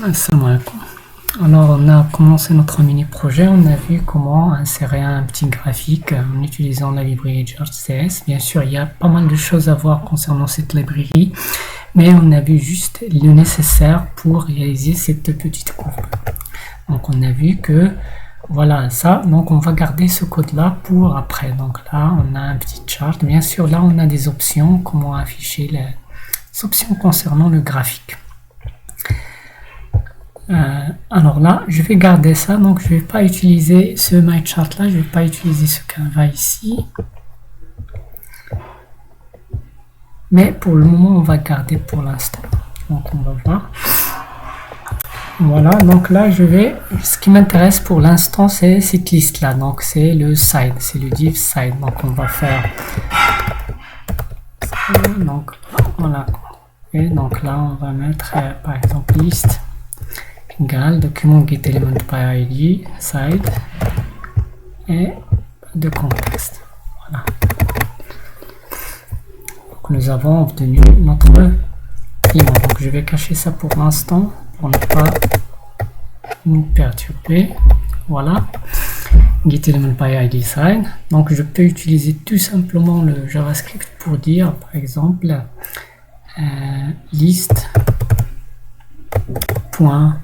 Assalamu alaikum. Alors, on a commencé notre mini-projet. On a vu comment insérer un petit graphique en utilisant la librairie GeorgeCS. Bien sûr, il y a pas mal de choses à voir concernant cette librairie, mais on a vu juste le nécessaire pour réaliser cette petite courbe. Donc, on a vu que voilà ça. Donc, on va garder ce code-là pour après. Donc là, on a un petit chart. Bien sûr, là, on a des options. Comment afficher les options concernant le graphique. Alors là, je vais garder ça, donc je vais pas utiliser ce MyChart là, je vais pas utiliser ce Canva ici. Mais pour le moment, on va garder pour l'instant. Donc on va voir. Voilà, donc là je vais, ce qui m'intéresse pour l'instant c'est cette liste là, donc c'est le side, c'est le div side. Donc on va faire ça, donc voilà. Et donc là on va mettre par exemple liste égale document getElementById side et de contexte. Voilà. Donc nous avons obtenu notre élément. Donc je vais cacher ça pour l'instant pour ne pas nous perturber. Voilà. getElementById side. Donc je peux utiliser tout simplement le JavaScript pour dire par exemple liste point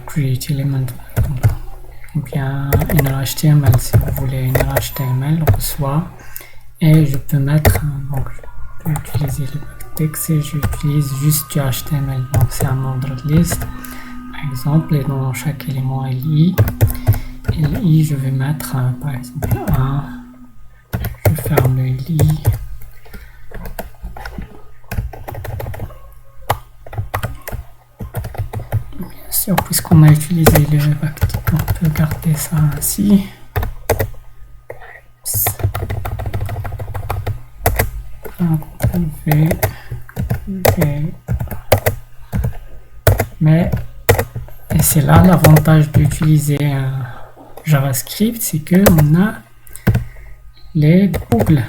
create element ou bien innerHTML si vous voulez. innerHTML reçoit et je peux mettre, donc je peux utiliser le backtext et j'utilise juste du HTML, donc c'est un ordre de liste par exemple, et dans chaque élément LI je vais mettre par exemple je ferme le LI. Puisqu'on a utilisé le backtick, on peut garder ça ainsi. Mais et c'est là l'avantage d'utiliser JavaScript, c'est que on a les boucles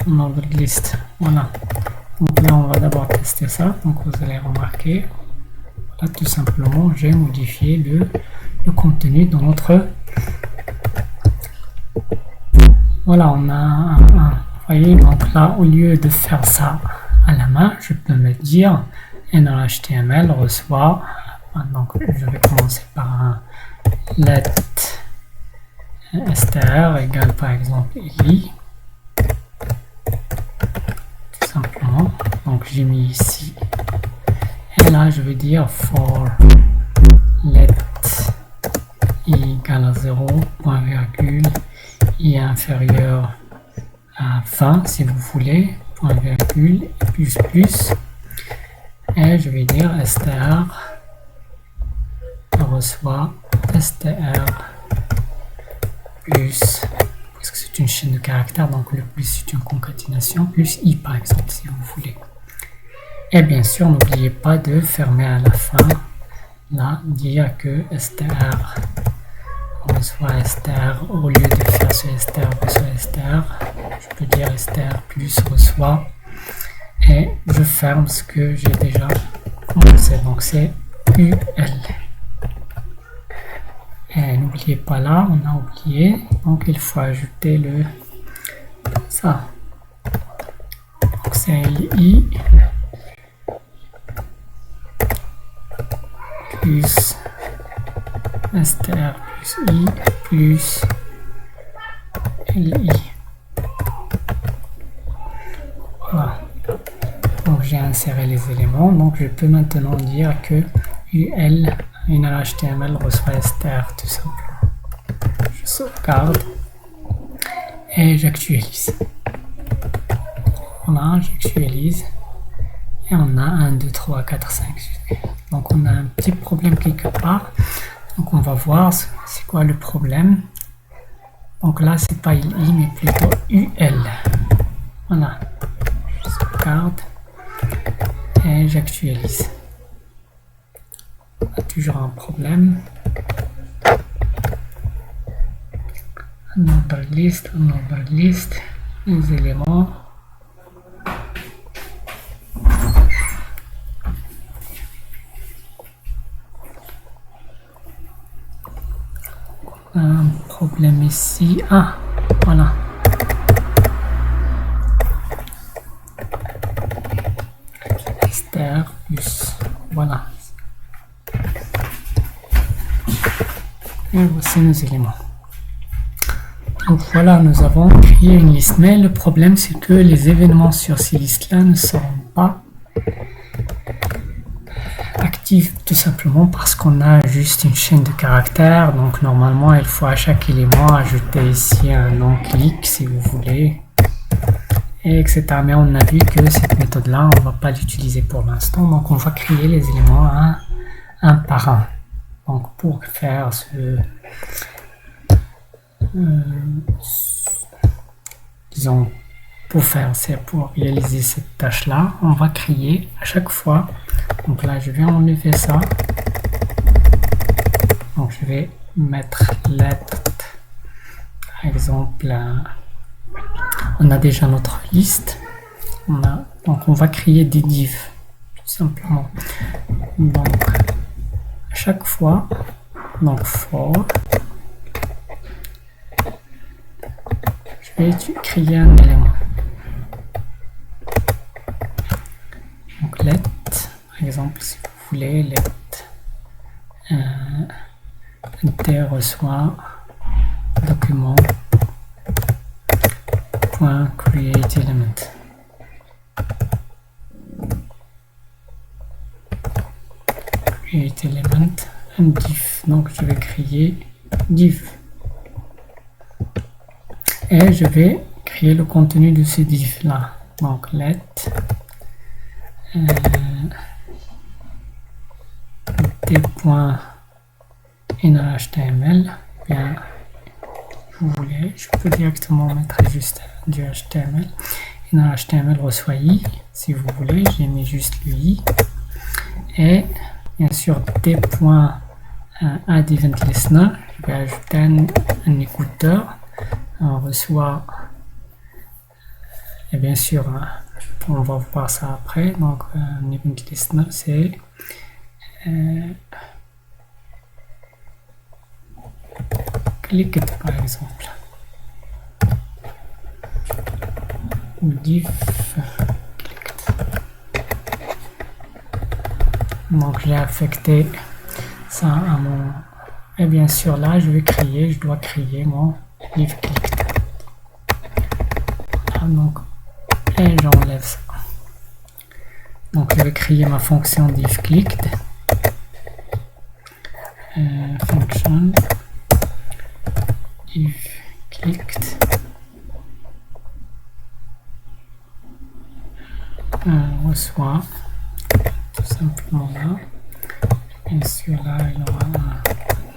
en ordre de liste. Voilà. Donc là on va d'abord tester ça. Donc vous allez remarquer. Là, tout simplement, j'ai modifié le contenu dans notre... Voilà, on a vous voyez, donc là, au lieu de faire ça à la main, je peux me dire innerHTML reçoit... Donc, je vais commencer par un let str égale par exemple li. Tout simplement. Donc, j'ai mis ici. Et là, je vais dire for let i égale à 0, point virgule, i est inférieur à 20, si vous voulez, point virgule, plus plus. Et je vais dire str reçoit str plus, parce que c'est une chaîne de caractères, donc le plus c'est une concaténation, plus i par exemple, si vous voulez. Et bien sûr, n'oubliez pas de fermer à la fin, là, dire que str reçoit str, au lieu de faire ce str reçoit str, je peux dire str plus reçoit, et je ferme ce que j'ai déjà commencé, donc c'est ul. Et n'oubliez pas là, on a oublié, donc il faut ajouter le ça. Donc c'est li plus str plus i plus li. Voilà. Donc j'ai inséré les éléments, donc je peux maintenant dire que ul innerHTML reçoit str tout simplement. Je sauvegarde et j'actualise. Voilà, j'actualise. Et on a 1, 2, 3, 4, 5. Donc on a un petit problème quelque part. Donc on va voir c'est quoi le problème. Donc là c'est pas li mais plutôt ul. Voilà. Je sauvegarde et j'actualise. On a toujours un problème. Un ordre liste, les éléments. un problème ici. Ah, voilà. Str plus, voilà. Et voici nos éléments. Donc voilà, nous avons créé une liste, mais le problème c'est que les événements sur ces listes-là ne seront pas actifs tout simplement parce qu'on a juste une chaîne de caractères. Donc normalement, il faut à chaque élément ajouter ici un nom-clic si vous voulez, et etc. Mais on a vu que cette méthode-là, on ne va pas l'utiliser pour l'instant. Donc on va créer les éléments un par un. Donc pour faire disons, pour réaliser cette tâche-là, on va créer à chaque fois. Donc là, je vais enlever ça. Donc je vais mettre lettre, par exemple. On a déjà notre liste. Donc on va créer des divs, tout simplement. Donc à chaque fois, donc for, je vais créer un élément. Donc let, par exemple, si vous voulez, let enter reçoit document point create element. Create element and div. Donc je vais créer div. Et je vais créer le contenu de ce div là. Donc let t.innerHTML. Bien, vous voulez, je peux directement mettre juste du HTML. InnerHTML reçoit i, si vous voulez, j'ai mis juste le i. Et bien sûr t.add event listener, je vais ajouter un écouteur. On reçoit, et bien sûr, on va voir ça après. Donc un event listener, c'est clicked par exemple, div clicked. Donc j'ai affecté ça à mon, et bien sûr là je dois créer mon div clicked. Donc, et j'enlève ça. Donc je vais créer ma fonction div clicked. Function div clicked reçoit tout simplement là. Bien sûr là il y aura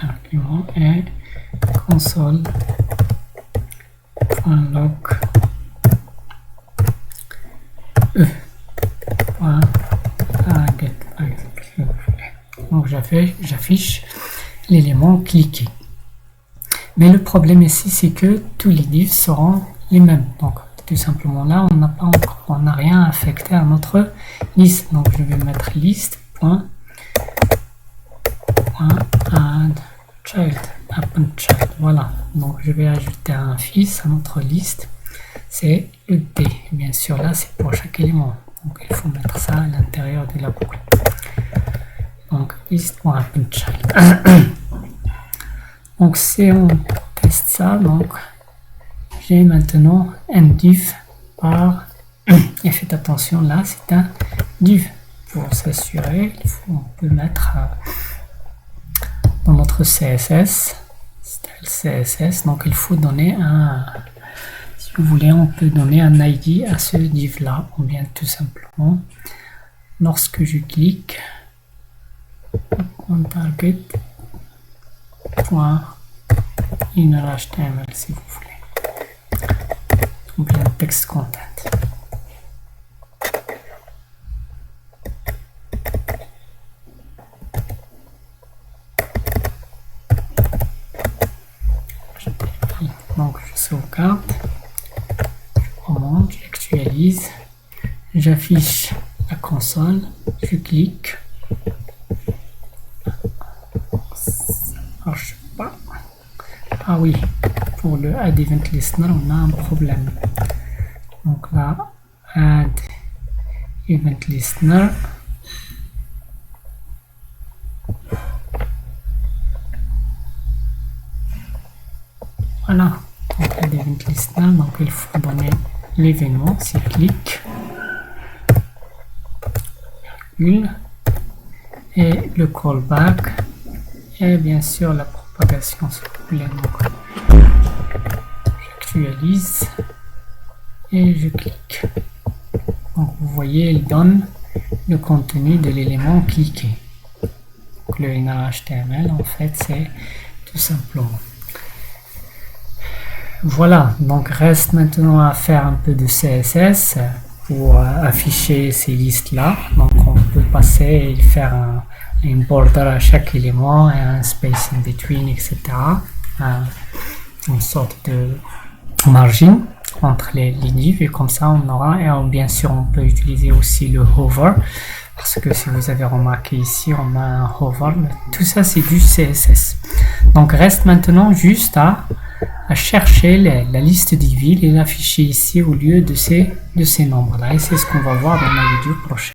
un argument et console.log get. Donc j'affiche l'élément cliqué. Mais le problème ici c'est que tous les divs seront les mêmes. Donc tout simplement là on n'a rien affecté à notre liste. Donc je vais mettre liste.add child. Voilà. Donc je vais ajouter un fils à notre liste. C'est le D. Bien sûr là c'est pour chaque élément. Donc il faut mettre ça à l'intérieur de la boucle. Donc list.applechild. Donc si on teste ça, donc j'ai maintenant un div par, et faites attention là c'est un div. Pour s'assurer, on peut mettre dans notre CSS, style CSS, donc il faut donner un, si vous voulez on peut donner un ID à ce div là, ou bien tout simplement lorsque je clique on target .innerHTML si vous voulez, ou bien text content. Donc je sauvegarde, je remonte, j'actualise, j'affiche la console, je clique, ça marche pas, Ah oui, pour le add event listener, on a un problème. Donc là, add event listener. Voilà, donc add event listener, donc il faut donner l'événement, c'est clic, et le callback, et bien sûr la propagation, s'il vous plaît. Donc, j'actualise et je clique. Donc vous voyez, il donne le contenu de l'élément cliqué. Donc le inner HTML, en fait, c'est tout simplement. Voilà, donc reste maintenant à faire un peu de CSS pour afficher ces listes-là. Donc on peut passer et faire un border à chaque élément et un space in between, etc. Une sorte de margin entre les livres, et comme ça on aura, et bien sûr on peut utiliser aussi le hover, parce que si vous avez remarqué ici on a un hover, tout ça c'est du CSS. Donc reste maintenant juste à chercher la liste des villes et l'afficher ici au lieu de ces nombres là, et c'est ce qu'on va voir dans la vidéo prochaine.